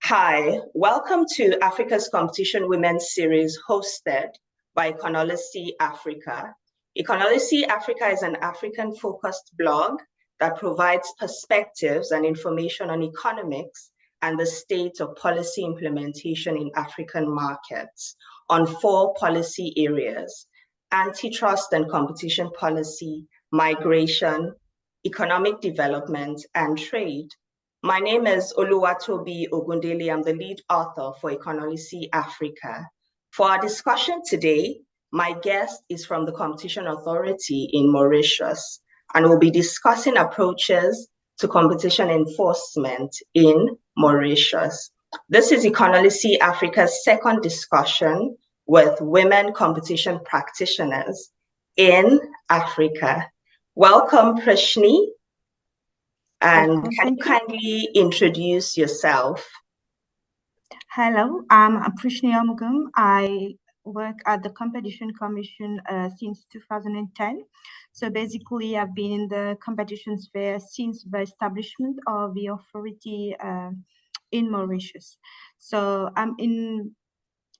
Hi, welcome to Africa's Competition Women's Series hosted by Econolicy Africa. Econolicy Africa is an African-focused blog that provides perspectives and information on economics and the state of policy implementation in African markets on 4 policy areas: antitrust and competition policy, migration, economic development, and trade. My name is Oluwatobi Ogundele. I'm the lead author for Econolicy Africa. For our discussion today, my guest is from the Competition Authority in Mauritius, and we'll be discussing approaches to competition enforcement in Mauritius. This is Econolicy Africa's second discussion with women competition practitioners in Africa. Welcome, Prishnee. And can you kindly introduce yourself? Hello, I'm Prishnee Armoogum. I work at the Competition Commission since 2010. So basically, I've been in the competition sphere since the establishment of the authority in Mauritius. So I'm in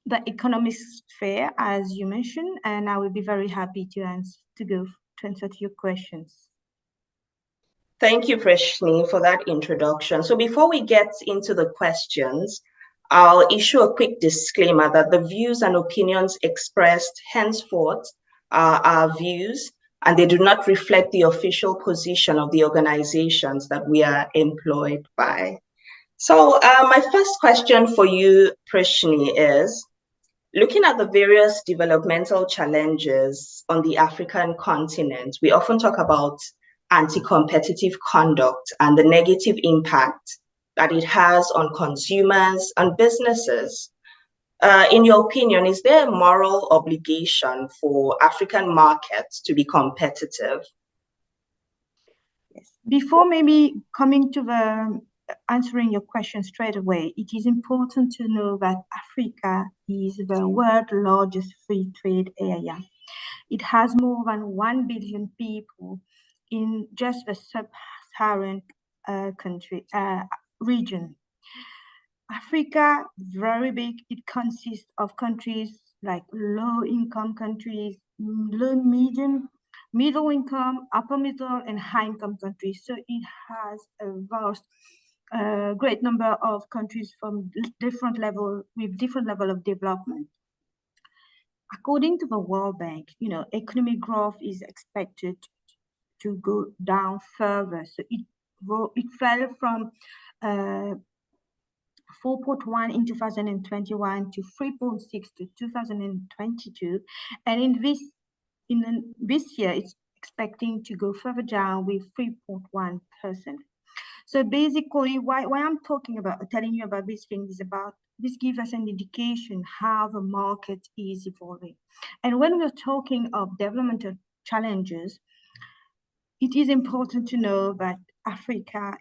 the economic sphere, as you mentioned, and I will be very happy to answer to your questions. Thank you, Prishnee, for that introduction. So before we get into the questions, I'll issue a quick disclaimer that the views and opinions expressed henceforth are our views, and they do not reflect the official position of the organizations that we are employed by. So my first question for you, Prishnee, is looking at the various developmental challenges on the African continent. We often talk about anti-competitive conduct and the negative impact that it has on consumers and businesses. In your opinion, is there a moral obligation for African markets to be competitive? Yes. Before maybe coming to the answering your question straight away, it is important to know that Africa is the world's largest free trade area. It has more than 1 billion people in just the sub-Saharan region. Africa is very big. It consists of countries like low-income countries, middle income, upper middle, and high-income countries. So it has a vast, great number of countries from different level of development. According to the World Bank, economic growth is expected to go down further. So it fell from 4.1 in 2021 to 3.6 to 2022, and in this year it's expecting to go further down with 3.1%. So basically, why I'm telling you about this thing is about this gives us an indication how the market is evolving. And when we're talking of developmental challenges, it is important to know that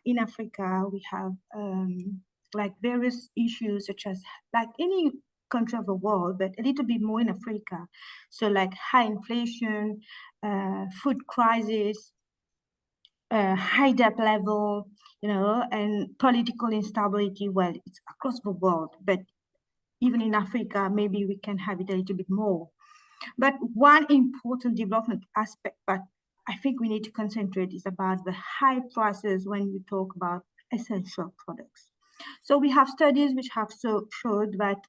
in Africa, we have like various issues such as like any country of the world, but a little bit more in Africa. So like high inflation, food crisis, high debt level, and political instability. Well, it's across the world, but even in Africa, maybe we can have it a little bit more. But one important development aspect that I think we need to concentrate is about the high prices when we talk about essential products. So we have studies which have showed that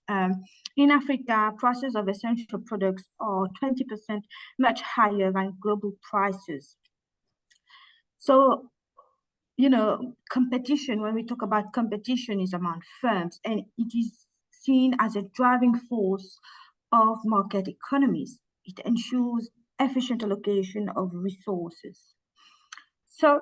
in Africa, prices of essential products are 20% much higher than global prices. So, competition, when we talk about competition, is among firms, and it is seen as a driving force of market economies. It ensures efficient allocation of resources. So,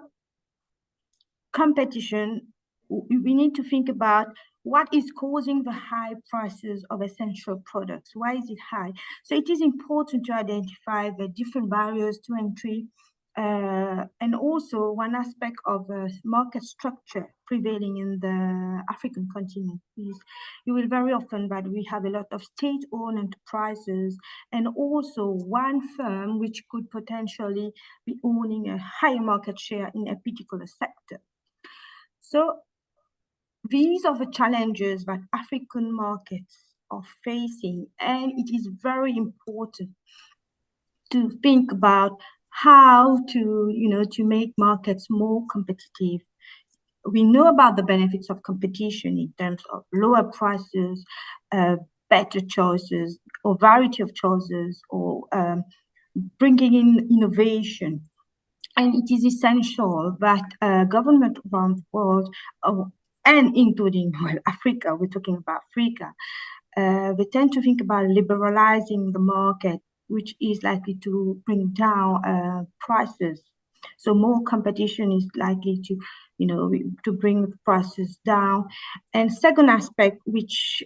competition, we need to think about what is causing the high prices of essential products. Why is it high? So it is important to identify the different barriers to entry, and also one aspect of the market structure prevailing in the African continent is you will very often that we have a lot of state-owned enterprises and also one firm which could potentially be owning a higher market share in a particular sector. So these are the challenges that African markets are facing, and it is very important to think about how to make markets more competitive. We know about the benefits of competition in terms of lower prices, better choices, or variety of choices, or bringing in innovation. And it is essential that government around the world, and including Africa, we're talking about Africa, they tend to think about liberalizing the market, which is likely to bring down prices. So more competition is likely to bring the prices down. And second aspect, which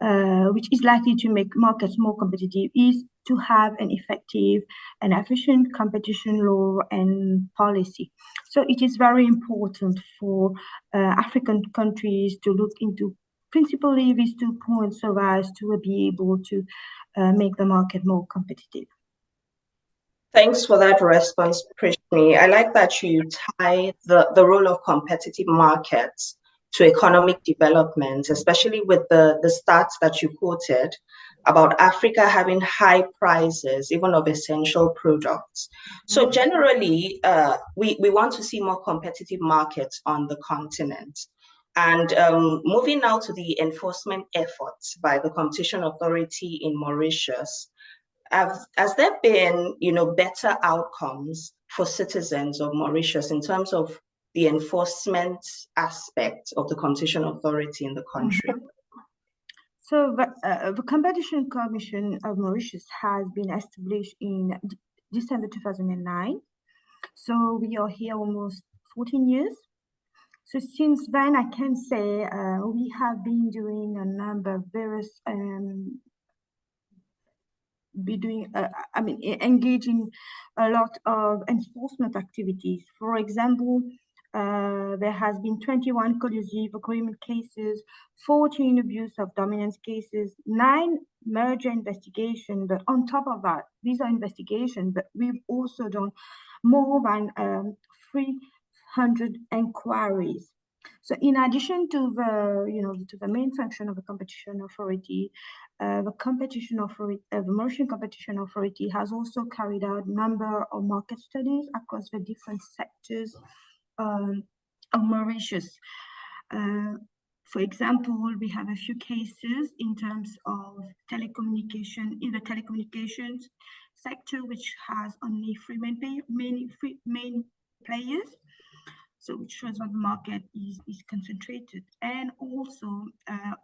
is likely to make markets more competitive, is to have an effective and efficient competition law and policy. So it is very important for African countries to look into principally these 2 points so as to be able to make the market more competitive. Thanks for that response, Prishnee. I like that you tie the role of competitive markets to economic development, especially with the stats that you quoted about Africa having high prices, even of essential products. So generally, we want to see more competitive markets on the continent. And moving now to the enforcement efforts by the Competition Authority in Mauritius, has there been, better outcomes for citizens of Mauritius in terms of the enforcement aspect of the Competition Authority in the country? So the Competition Commission of Mauritius has been established in December 2009. So we are here almost 14 years. So since then, I can say we have been doing a number of various engaging a lot of enforcement activities. For example, there has been 21 collusive agreement cases, 14 abuse of dominance cases, 9 merger investigations. But on top of that, these are investigations, but we've also done more than 300 inquiries. So in addition to the main function of the competition authority, the Mauritian Competition Authority has also carried out a number of market studies across the different sectors of Mauritius. For example, we have a few cases in terms of telecommunication, in the telecommunications sector, which has only 3 main players. So which shows that the market is concentrated. And also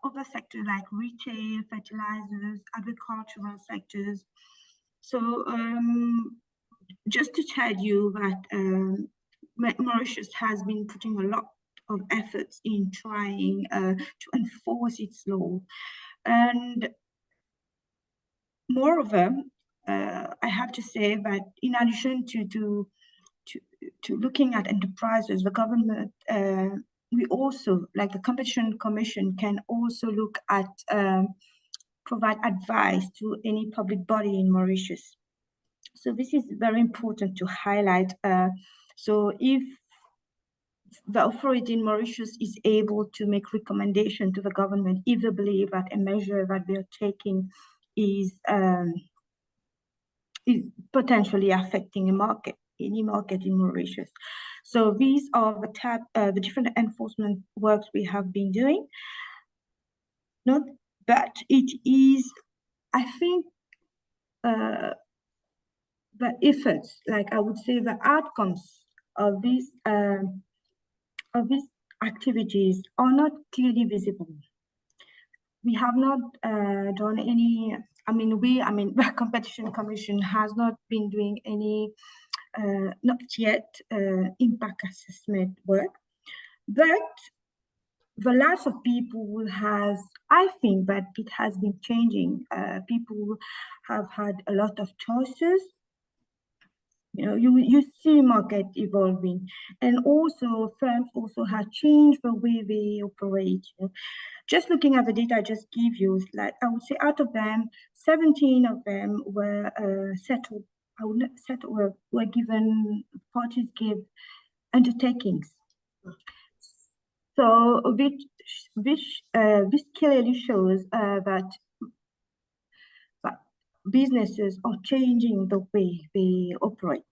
other sectors like retail, fertilizers, agricultural sectors. So just to tell you that Mauritius has been putting a lot of efforts in trying to enforce its law. And moreover, I have to say that in addition to looking at enterprises, the government, we also, like the Competition Commission, can also look at provide advice to any public body in Mauritius. So this is very important to highlight. So if the authority in Mauritius is able to make recommendation to the government, if they believe that a measure that they are taking is potentially affecting any market in Mauritius. So these are the different enforcement works we have been doing. But it is, I think, the efforts, like I would say, the outcomes of these activities are not clearly visible. We have not done any. The Competition Commission has not been doing any, not yet, impact assessment work. But the lives of people I think that it has been changing. People have had a lot of choices. You see market evolving, and also firms also have changed the way they operate. Just looking at the data I just give you, like I would say out of them, 17 of them were settled. I would not settle were given, parties give undertakings. So this clearly shows that businesses are changing the way they operate.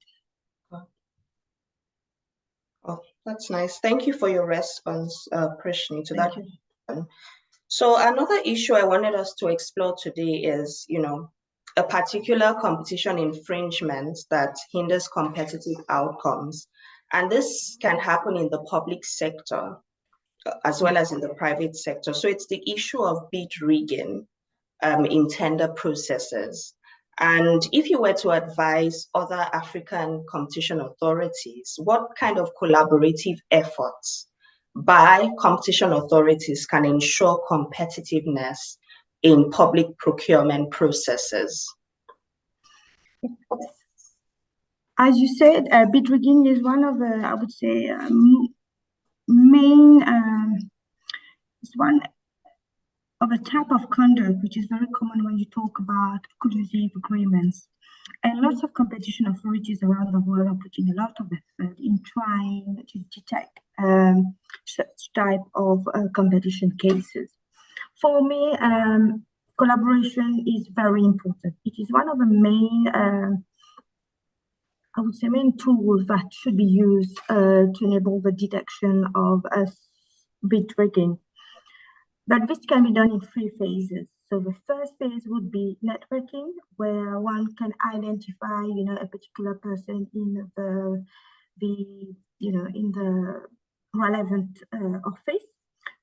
Oh, that's nice. Thank you for your response, Prishnee, to that. Thank you. So another issue I wanted us to explore today is, a particular competition infringement that hinders competitive outcomes. And this can happen in the public sector as well as in the private sector. So it's the issue of bid rigging in tender processes. And if you were to advise other African competition authorities, what kind of collaborative efforts by competition authorities can ensure competitiveness in public procurement processes? As you said, bid rigging is one of the, I would say, main, it's one of a type of conduct which is very common when you talk about exclusive agreements. And lots of competition authorities around the world are putting a lot of effort in trying to detect such type of competition cases. For me, collaboration is very important. It is one of the main, I would say, main tools that should be used to enable the detection of bid rigging. But this can be done in 3 phases. So the first phase would be networking, where one can identify, a particular person in the relevant office.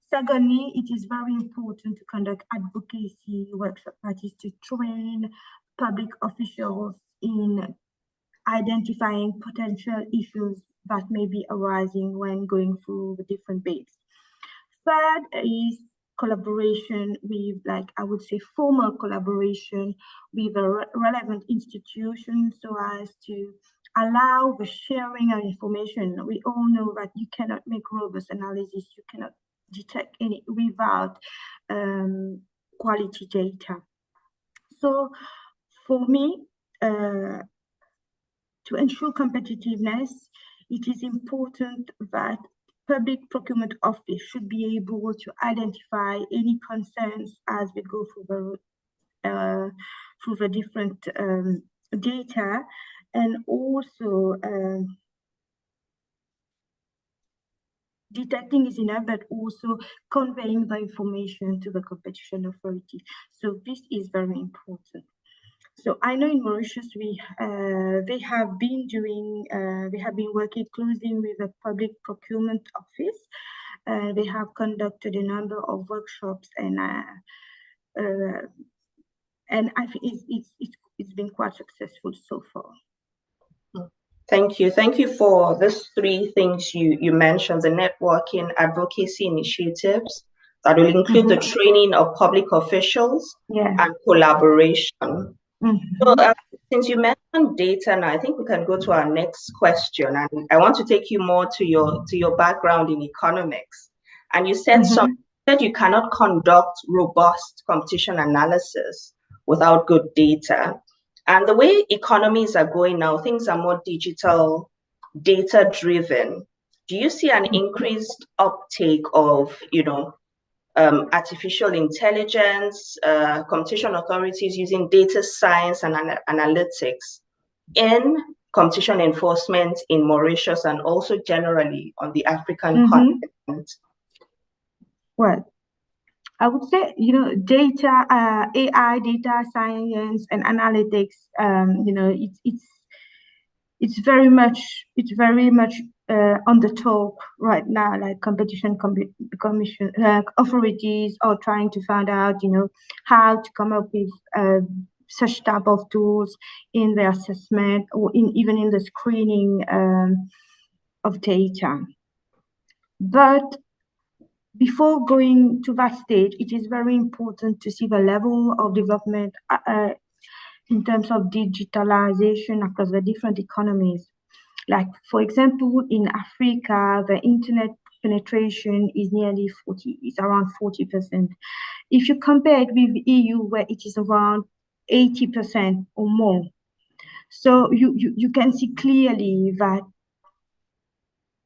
Secondly, it is very important to conduct advocacy workshop parties to train public officials in identifying potential issues that may be arising when going through the different bids. Third is collaboration with, I would say, formal collaboration with a relevant institution so as to allow the sharing of information. We all know that you cannot make robust analysis, you cannot detect any without quality data. So for me, to ensure competitiveness, it is important that public procurement office should be able to identify any concerns as we go through the different data, and also detecting is enough, but also conveying the information to the competition authority. So this is very important. So I know in Mauritius they have been working closely with the public procurement office. They have conducted a number of workshops, and I think it's been quite successful so far. Thank you. Thank you for these 3 things you mentioned: the networking, advocacy initiatives that will include the training of public officials, and collaboration. So since you mentioned data now, I think we can go to our next question. And I want to take you more to your background in economics. And you said that you cannot conduct robust competition analysis without good data. And the way economies are going now, things are more digital, data-driven. Do you see an increased uptake of, artificial intelligence, competition authorities using data science and analytics in competition enforcement in Mauritius and also generally on the African continent? Well, I would say, data, AI, data science, and analytics. It's very much on the top right now. Like competition commission authorities are trying to find out, how to come up with such type of tools in their assessment or even in the screening of data. But before going to that stage, it is very important to see the level of development in terms of digitalization across the different economies. Like, for example, in Africa, the internet penetration is around 40%. If you compare it with the EU, where it is around 80% or more. So you can see clearly that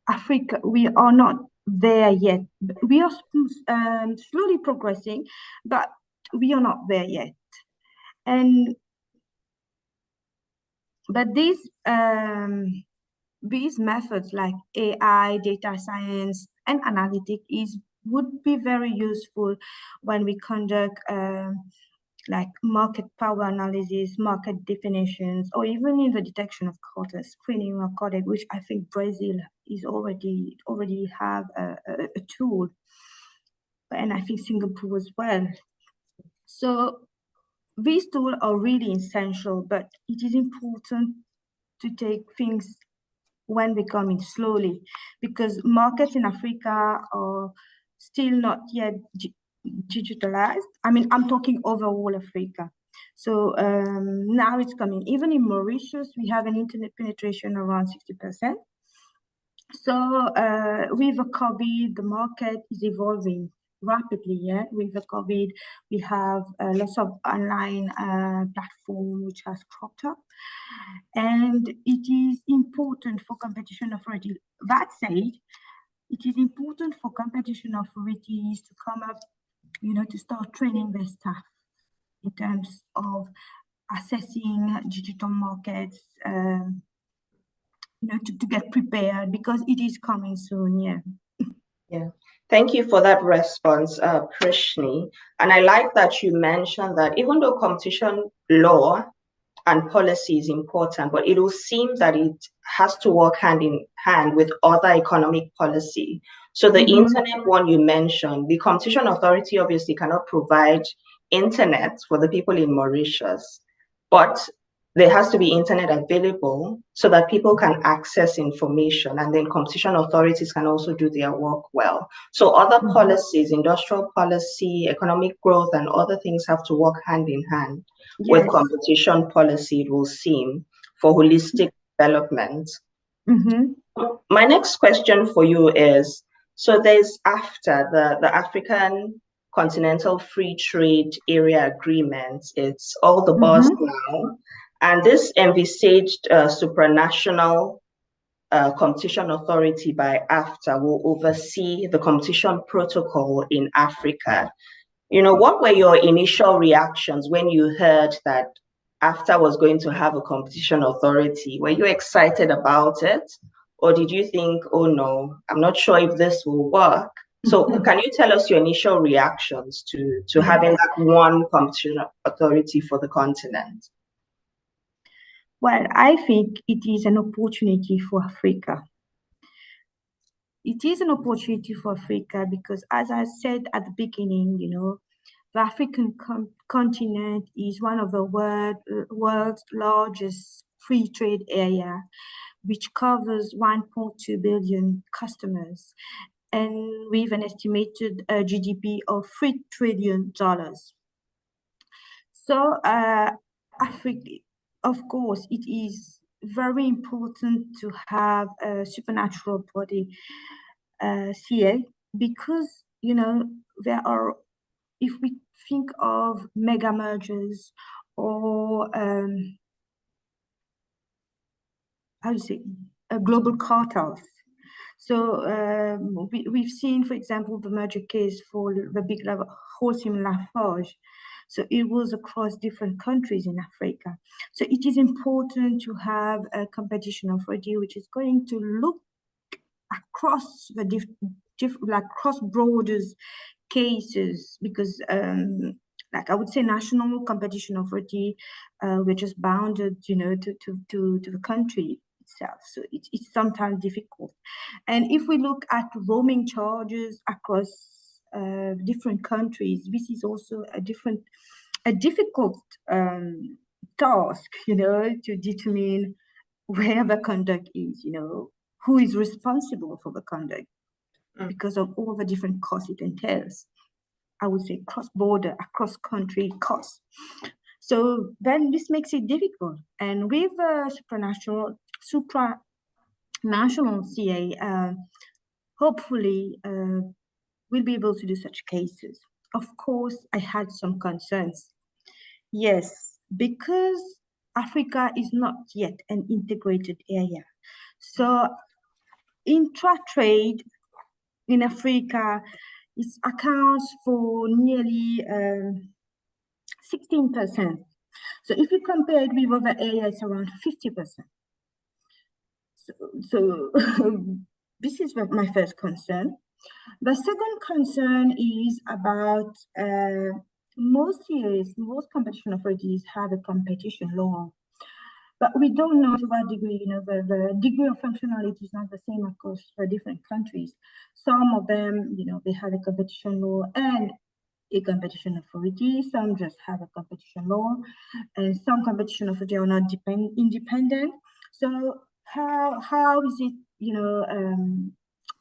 Africa, we are not there yet. We are slowly progressing, but we are not there yet. But these methods like AI, data science, and analytics would be very useful when we conduct like market power analysis, market definitions, or even in the detection of content, screening of content, which I think Brazil is already have a tool, and I think Singapore as well. So these tools are really essential, but it is important to take things when we're coming slowly, because markets in Africa are still not yet digitalized. I mean, I'm talking overall Africa. So now it's coming. Even in Mauritius, we have an internet penetration around 60%. So with the COVID, the market is evolving rapidly. Yeah, with the COVID, we have lots of online platform which has cropped up, and it is important for competition authority. That said, it is important for competition authorities to come up, to start training their staff in terms of assessing digital markets, to get prepared, because it is coming soon. Yeah, thank you for that response, Prishnee. And I like that you mentioned that even though competition law and policy is important, but it will seem that it has to work hand in hand with other economic policy. So the internet one you mentioned, the Competition Authority obviously cannot provide internet for the people in Mauritius, but there has to be internet available so that people can access information, and then competition authorities can also do their work well. So other policies, industrial policy, economic growth, and other things have to work hand in hand with competition policy, it will seem, for holistic development. My next question for you is, so there's AfTA, the African Continental Free Trade Area Agreement. It's all the buzz now. And this envisaged supranational competition authority by AfTA will oversee the competition protocol in Africa. What were your initial reactions when you heard that AfTA was going to have a competition authority? Were you excited about it? Or did you think, oh no, I'm not sure if this will work? So can you tell us your initial reactions to having that one competition authority for the continent? Well, I think it is an opportunity for Africa. It is an opportunity for Africa because, as I said at the beginning, the African continent is one of the world's largest free trade area, which covers 1.2 billion customers, and with an estimated GDP of $3 trillion. So Africa, of course, it is very important to have a supernatural body, CA, because, there are, if we think of mega mergers or global cartels. So we've seen, for example, the merger case for the big Holcim Lafarge. So it was across different countries in Africa. So it is important to have a competition authority which is going to look across the cross borders cases, because I would say national competition authority, we're just bounded, to the country itself. So it's sometimes difficult. And if we look at roaming charges across different countries, this is also a difficult task, to determine where the conduct is, who is responsible for the conduct, because of all the different costs it entails. I would say cross-border, across-country costs. So then this makes it difficult. And with supranational CA, hopefully we'll be able to do such cases. Of course, I had some concerns. Yes, because Africa is not yet an integrated area. So intra-trade in Africa, it accounts for nearly 16%. So if you compare it with other areas, it's around 50%. So this is my first concern. The second concern is about most competition authorities have a competition law, but we don't know to what degree, the degree of functionality is not the same across different countries. Some of them, they have a competition law and a competition authority. Some just have a competition law, and some competition authority are not independent. So how is it,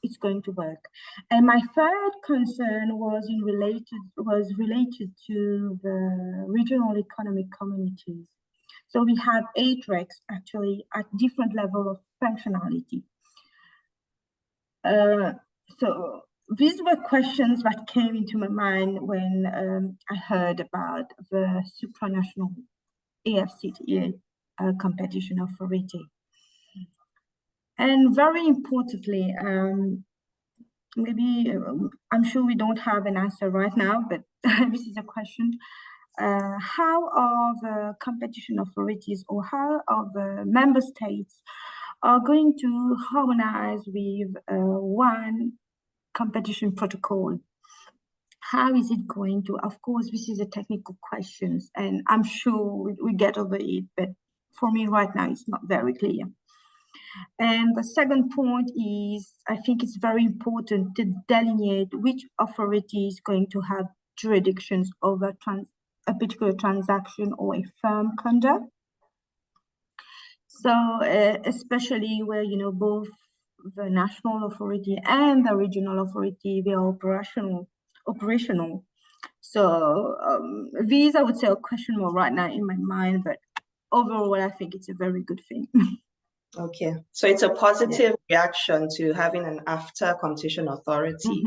it's going to work? And my third concern was related to the regional economic communities. So we have 8 regs actually at different level of functionality. So these were questions that came into my mind when I heard about the supranational AFCTA competition authority. And very importantly, maybe I'm sure we don't have an answer right now, but this is a question. How are the competition authorities, or how are the member states are going to harmonize with one competition protocol? How is it going to? Of course, this is a technical question, and I'm sure we get over it, but for me right now, it's not very clear. And the second point is, I think it's very important to delineate which authority is going to have jurisdictions over a particular transaction or a firm conduct. So especially where, both the national authority and the regional authority, they are operational. So these, I would say, are question mark right now in my mind, but overall, I think it's a very good thing. Okay, so it's a positive reaction to having an after competition authority.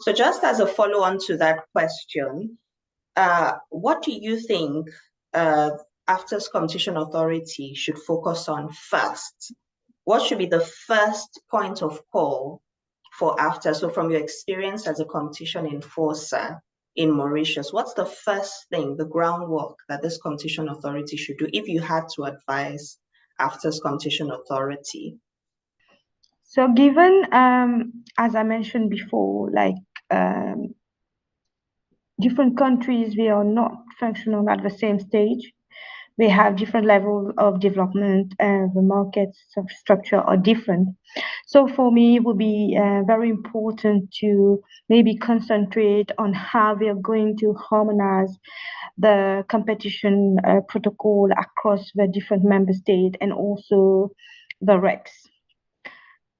So just as a follow-on to that question, what do you think AFTA's competition authority should focus on first? What should be the first point of call for AFTA? So from your experience as a competition enforcer in Mauritius, what's the first thing, the groundwork that this competition authority should do if you had to advise AFTA's competition authority? So given, as I mentioned before, like different countries, we are not functional at the same stage. We have different levels of development, and the market structure are different. So for me, it would be very important to maybe concentrate on how we are going to harmonize the competition protocol across the different member states and also the regs.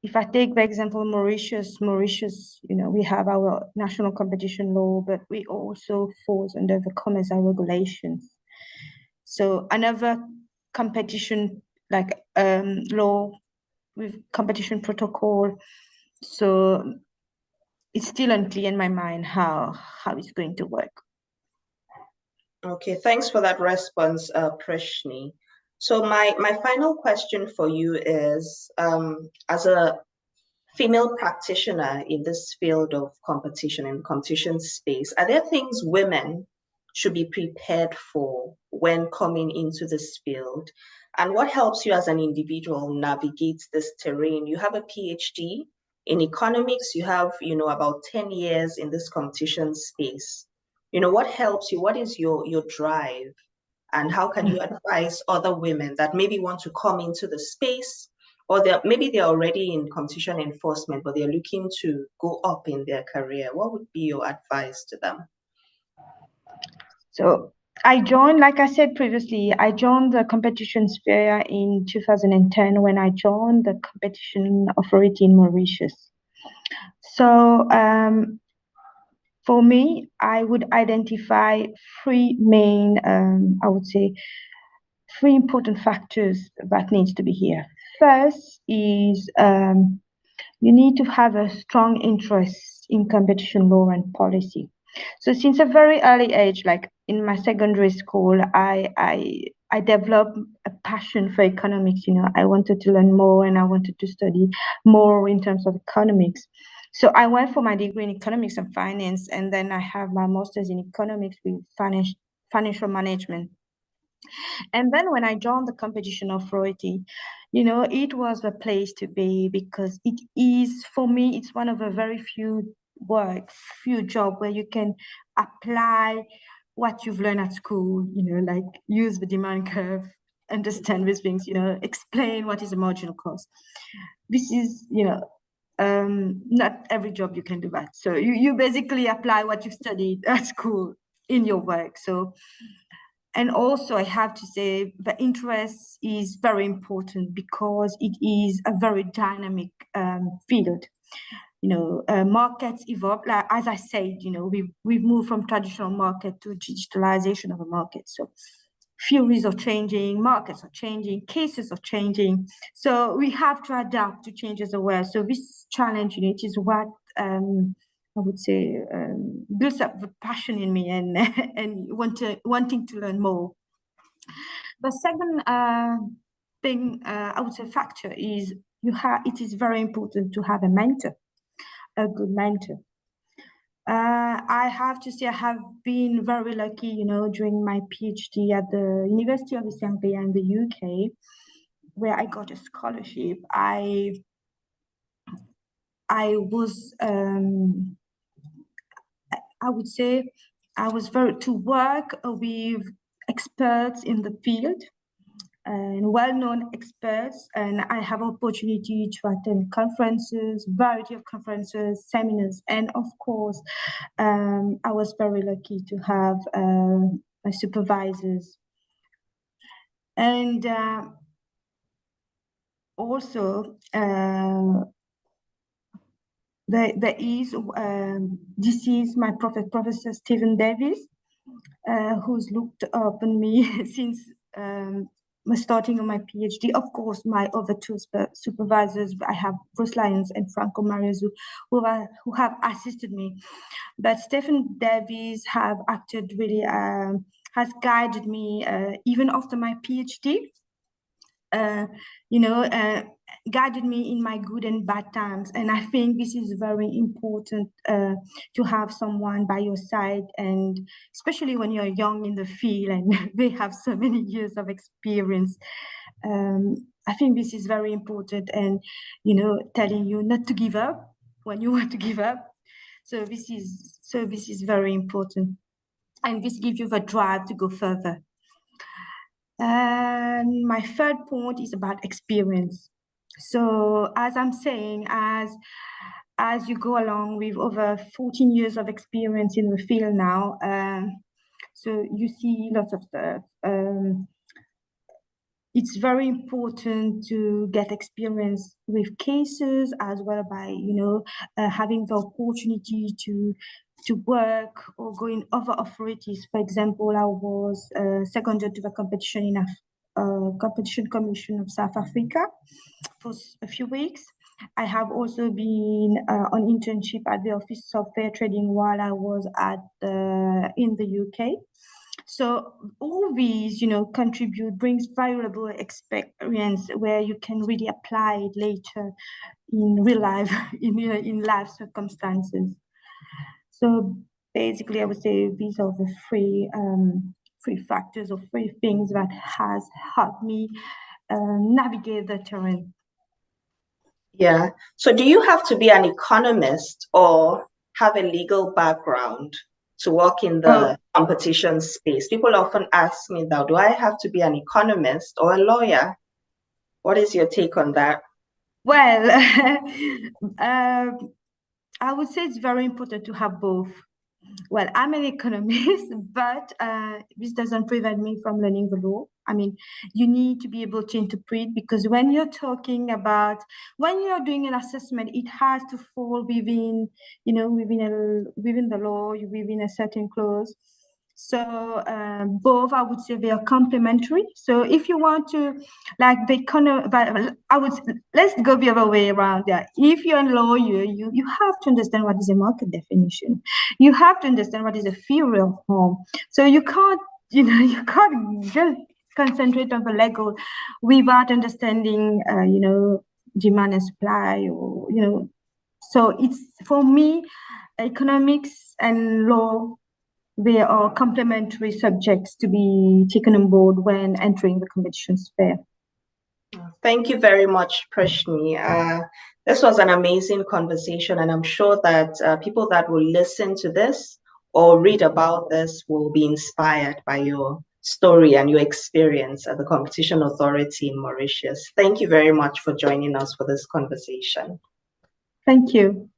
If I take the example of Mauritius, we have our national competition law, but we also falls under the commercial regulations. So another competition law with competition protocol. So it's still unclear in my mind how it's going to work. Okay, thanks for that response, Prishnee. So my final question for you is, as a female practitioner in this field of competition and competition space, are there things women should be prepared for when coming into this field? And what helps you as an individual navigate this terrain? You have a PhD in economics, you have, about 10 years in this competition space. What helps you? What is your drive? And how can you advise other women that maybe want to come into the space, or maybe they're already in competition enforcement, but they're looking to go up in their career? What would be your advice to them? So I joined, like I said previously, I joined the competition sphere in 2010 when I joined the competition authority in Mauritius. So for me, I would identify 3 main, I would say, 3 important factors that needs to be here. First is you need to have a strong interest in competition law and policy. So since a very early age, like in my secondary school, I developed a passion for economics. I wanted to learn more and I wanted to study more in terms of economics. So I went for my degree in economics and finance, and then I have my master's in economics with financial management. And then when I joined the competition authority, it was a place to be, because it is, for me, it's one of the very few jobs where you can apply what you've learned at school, like use the demand curve, understand these things, explain what is a marginal cost. This is, not every job you can do that. So you basically apply what you've studied at school in your work. So, and also I have to say the interest is very important, because it is a very dynamic field. Markets evolve. Like, as I said, we've moved from traditional market to digitalization of a market. So theories are changing, markets are changing, cases are changing. So we have to adapt to changes as well. So this challenge, it is what I would say builds up the passion in me, and and wanting to learn more. The second thing, I would say, factor is it is very important to have a good mentor. I have to say I have been very lucky, during my PhD at the University of East Anglia in the UK, where I got a scholarship. I was, I would say, I was to work with experts in the field, and well-known experts, and I have opportunity to attend conferences, variety of conferences, seminars, and of course, I was very lucky to have my supervisors. And also, this is my Professor Stephen Davis, who's looked up on me since starting on my PhD. Of course, my other two supervisors, I have Bruce Lyons and Franco Mariazu, who have assisted me. But Stephen Davis have acted really, has guided me even after my PhD. Guided me in my good and bad times. And I think this is very important to have someone by your side, and especially when you're young in the field and they have so many years of experience. I think this is very important, and, telling you not to give up when you want to give up. So this is very important. And this gives you the drive to go further. And my third point is about experience. So as I'm saying, as you go along with over 14 years of experience in the field now, so you see lots of stuff. It's very important to get experience with cases, as well by, having the opportunity to work or go in other authorities. For example, I was seconded to the competition in Competition Commission of South Africa for a few weeks. I have also been on internship at the Office of Fair Trading while I was in the UK. So all these, brings valuable experience where you can really apply it later in real life, in life circumstances. So basically, I would say these are the three factors or three things that has helped me navigate the terrain. Yeah. So do you have to be an economist or have a legal background to work in the competition space? People often ask me that, do I have to be an economist or a lawyer? What is your take on that? Well, I would say it's very important to have both. Well, I'm an economist, but this doesn't prevent me from learning the law. I mean, you need to be able to interpret, because when you're doing an assessment, it has to fall within the law, within a certain clause. So both, I would say, they are complementary. So if you want to, like let's go the other way around. Yeah, if you're a lawyer, you have to understand what is a market definition. You have to understand what is a theory of harm. So you can't just concentrate on the legal without understanding, demand and supply, or So it's, for me, economics and law, they are complementary subjects to be taken on board when entering the competition sphere. Thank you very much, Prishnee. This was an amazing conversation, and I'm sure that people that will listen to this or read about this will be inspired by your story and your experience at the Competition Authority in Mauritius. Thank you very much for joining us for this conversation. Thank you.